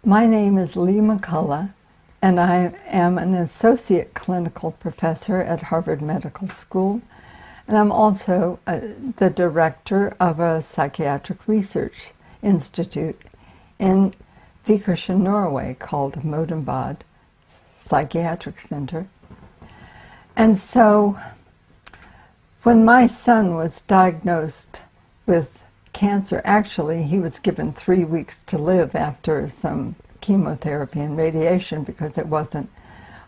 My name is Lee McCullough, and I am an associate clinical professor at Harvard Medical School, and I'm also the director of a psychiatric research institute in Vikersund, Norway, called Modenbad Psychiatric Center. And so when my son was diagnosed with cancer, actually he was given 3 weeks to live after some chemotherapy and radiation because it wasn't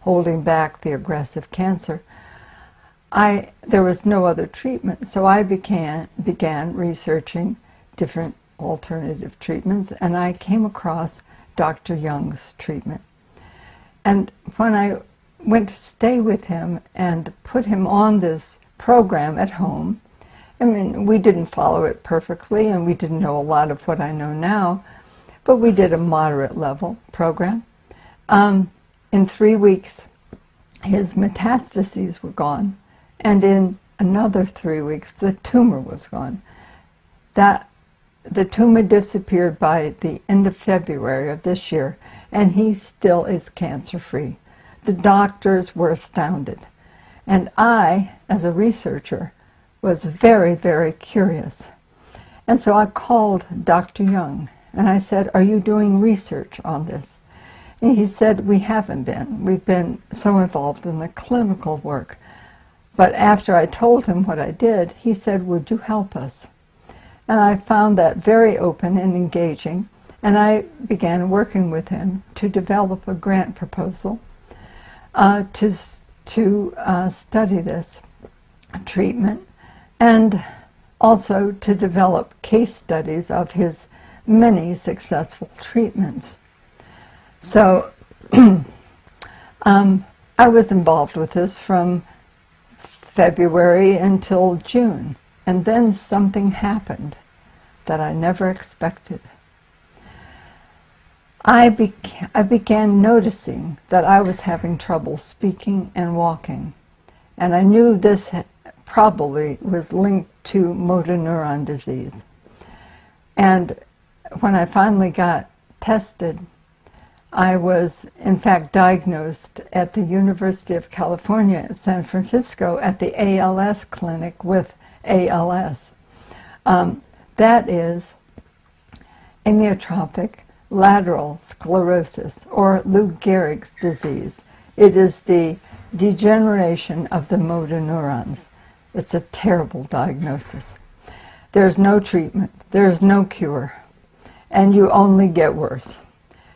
holding back the aggressive cancer. There was no other treatment, so I began researching different alternative treatments, and I came across Dr. Young's treatment. And when I went to stay with him and put him on this program at home, I mean, we didn't follow it perfectly, and we didn't know a lot of what I know now, but we did a moderate level program. In 3 weeks, his metastases were gone, and in another 3 weeks, the tumor was gone. The tumor disappeared by the end of February of this year, and he still is cancer-free. The doctors were astounded, and I, as a researcher, was very, very curious. And so I called Dr. Young, and I said, "Are you doing research on this?" And he said, "We haven't been. We've been so involved in the clinical work." But after I told him what I did, he said, "Would you help us?" And I found that very open and engaging, and I began working with him to develop a grant proposal to study this treatment, and also to develop case studies of his many successful treatments. So I was involved with this from February until June, and then something happened that I never expected. I began noticing that I was having trouble speaking and walking, and I knew this probably was linked to motor neuron disease. And when I finally got tested, I was in fact diagnosed at the University of California at San Francisco at the A.L.S. clinic with A.L.S. That is amyotrophic lateral sclerosis, or Lou Gehrig's disease. It is the degeneration of the motor neurons. It's a terrible diagnosis. There's no treatment, there's no cure, and you only get worse.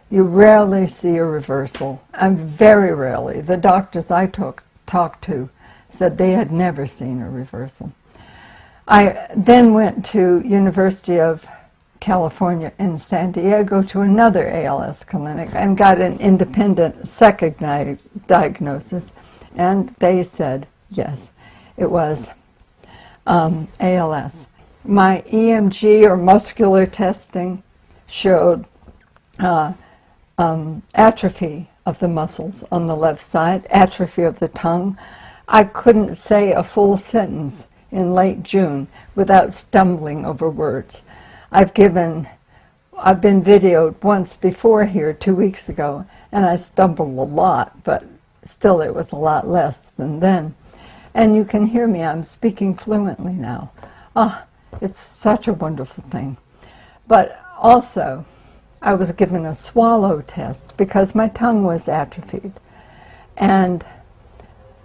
You rarely see a reversal, and very rarely. The doctors I talked to said they had never seen a reversal. I then went to University of California in San Diego to another A.L.S. clinic and got an independent second diagnosis, and they said yes, it was A.L.S. My EMG, or muscular testing, showed atrophy of the muscles on the left side, atrophy of the tongue. I couldn't say a full sentence in late June without stumbling over words. I've been videoed once before here 2 weeks ago, and I stumbled a lot, but still it was a lot less than then. And you can hear me, I'm speaking fluently now. It's such a wonderful thing. But also, I was given a swallow test because my tongue was atrophied, and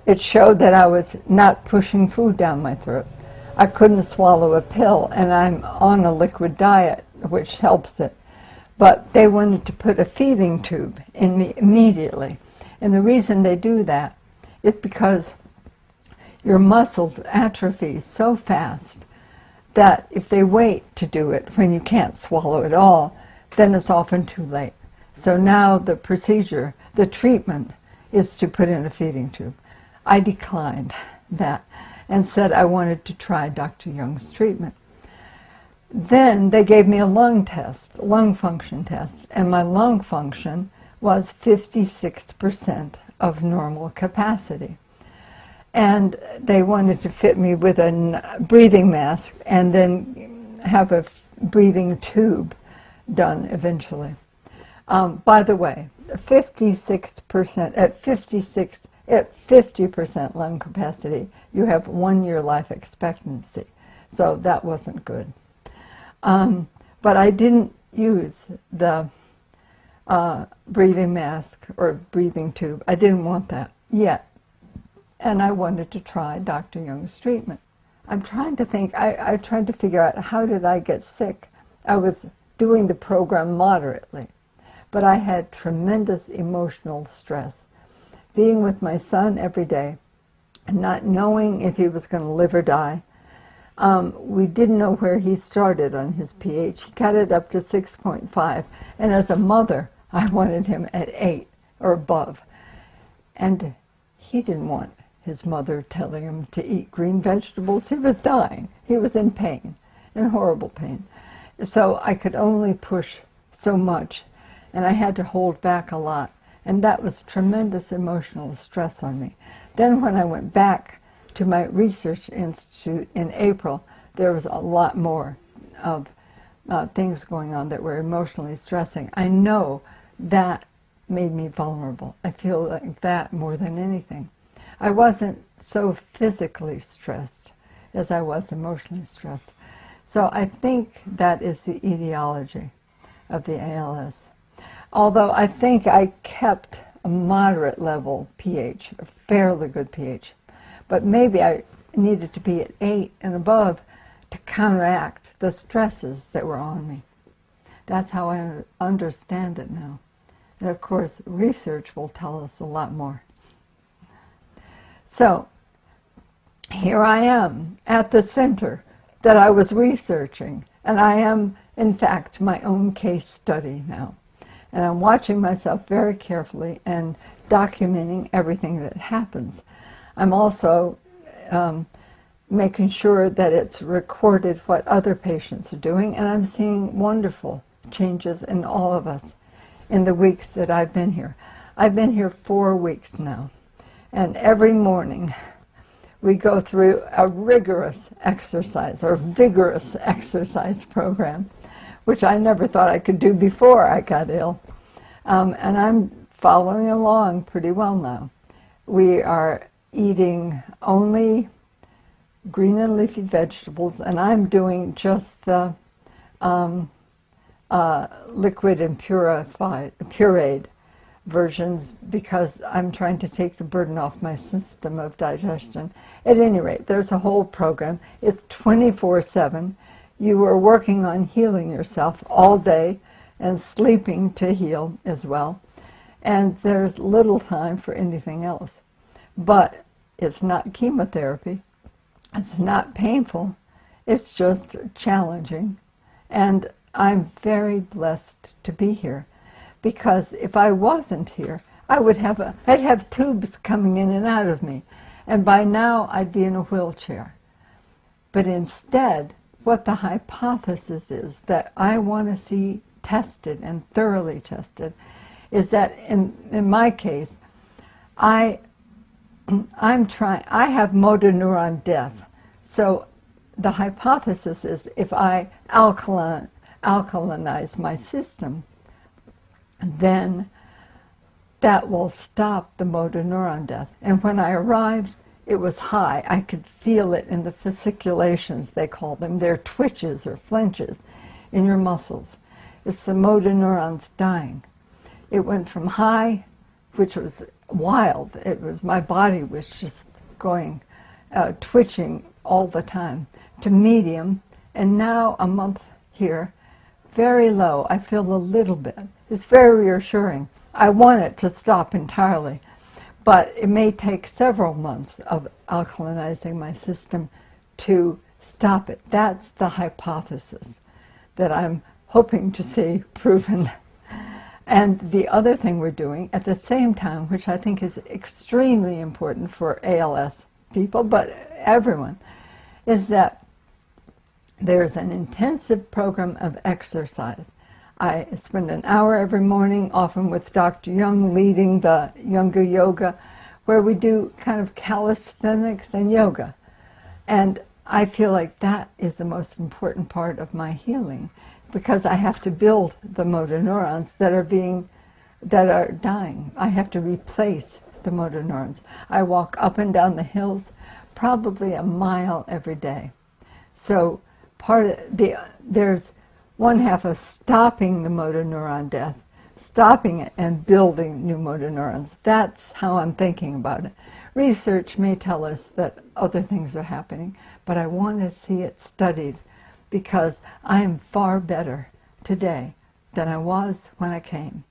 it showed that I was not pushing food down my throat. I couldn't swallow a pill, and I'm on a liquid diet, which helps it. But they wanted to put a feeding tube in me immediately. And the reason they do that is because your muscles atrophy so fast that if they wait to do it when you can't swallow at all, then it's often too late. So now the procedure, the treatment, is to put in a feeding tube. I declined that and said I wanted to try Dr. Young's treatment. Then they gave me a lung test, lung function test, and my lung function was 56% of normal capacity. And they wanted to fit me with a breathing mask and then have a breathing tube done eventually. By the way, 56% at 50% lung capacity, you have 1 year life expectancy. So that wasn't good. But I didn't use the breathing mask or breathing tube. I didn't want that yet. And I wanted to try Dr. Young's treatment. I'm trying to think, I tried to figure out, how did I get sick? I was doing the program moderately, but I had tremendous emotional stress. Being with my son every day and not knowing if he was going to live or die. We didn't know where he started on his pH. He got it up to 6.5. And as a mother, I wanted him at 8 or above. And he didn't want his mother telling him to eat green vegetables. He was dying. He was in pain, in horrible pain. So I could only push so much, and I had to hold back a lot. And that was tremendous emotional stress on me. Then when I went back to my research institute in April, there was a lot more of things going on that were emotionally stressing. I know that made me vulnerable. I feel like that more than anything. I wasn't so physically stressed as I was emotionally stressed. So I think that is the etiology of the ALS. Although I think I kept a moderate level pH, a fairly good pH. But maybe I needed to be at 8 and above to counteract the stresses that were on me. That's how I understand it now. And of course, research will tell us a lot more. So, here I am at the center that I was researching, and I am, in fact, my own case study now. And I'm watching myself very carefully and documenting everything that happens. I'm also making sure that it's recorded what other patients are doing, and I'm seeing wonderful changes in all of us in the weeks that I've been here. I've been here 4 weeks now, and every morning we go through a rigorous exercise or vigorous exercise program, which I never thought I could do before I got ill. And I'm following along pretty well now. We are eating only green and leafy vegetables, and I'm doing just the liquid and pureed versions because I'm trying to take the burden off my system of digestion. At any rate, there's a whole program. It's 24/7. You are working on healing yourself all day and sleeping to heal as well. And there's little time for anything else. But it's not chemotherapy. It's not painful. It's just challenging. And I'm very blessed to be here. Because if I wasn't here, I'd have tubes coming in and out of me. And by now, I'd be in a wheelchair. But instead, what the hypothesis is that I want to see tested and thoroughly tested is that in my case, I have motor neuron death. So the hypothesis is if I alkalinize my system, then that will stop the motor neuron death. And when I arrived, it was high. I could feel it in the fasciculations, they call them. They're twitches or flinches in your muscles. It's the motor neurons dying. It went from high, which was wild. It was, my body was just going, twitching all the time, to medium, and now a month here, very low. I feel a little bit. It's very reassuring. I want it to stop entirely, but it may take several months of alkalinizing my system to stop it. That's the hypothesis that I'm hoping to see proven. And the other thing we're doing at the same time, which I think is extremely important for ALS people, but everyone, is that there's an intensive program of exercise. I spend an hour every morning, often with Dr. Young leading the Younger Yoga, where we do kind of calisthenics and yoga. And I feel like that is the most important part of my healing, because I have to build the motor neurons that are dying. I have to replace the motor neurons. I walk up and down the hills probably a mile every day. So there's one half of stopping the motor neuron death, stopping it and building new motor neurons. That's how I'm thinking about it. Research may tell us that other things are happening, but I want to see it studied because I am far better today than I was when I came.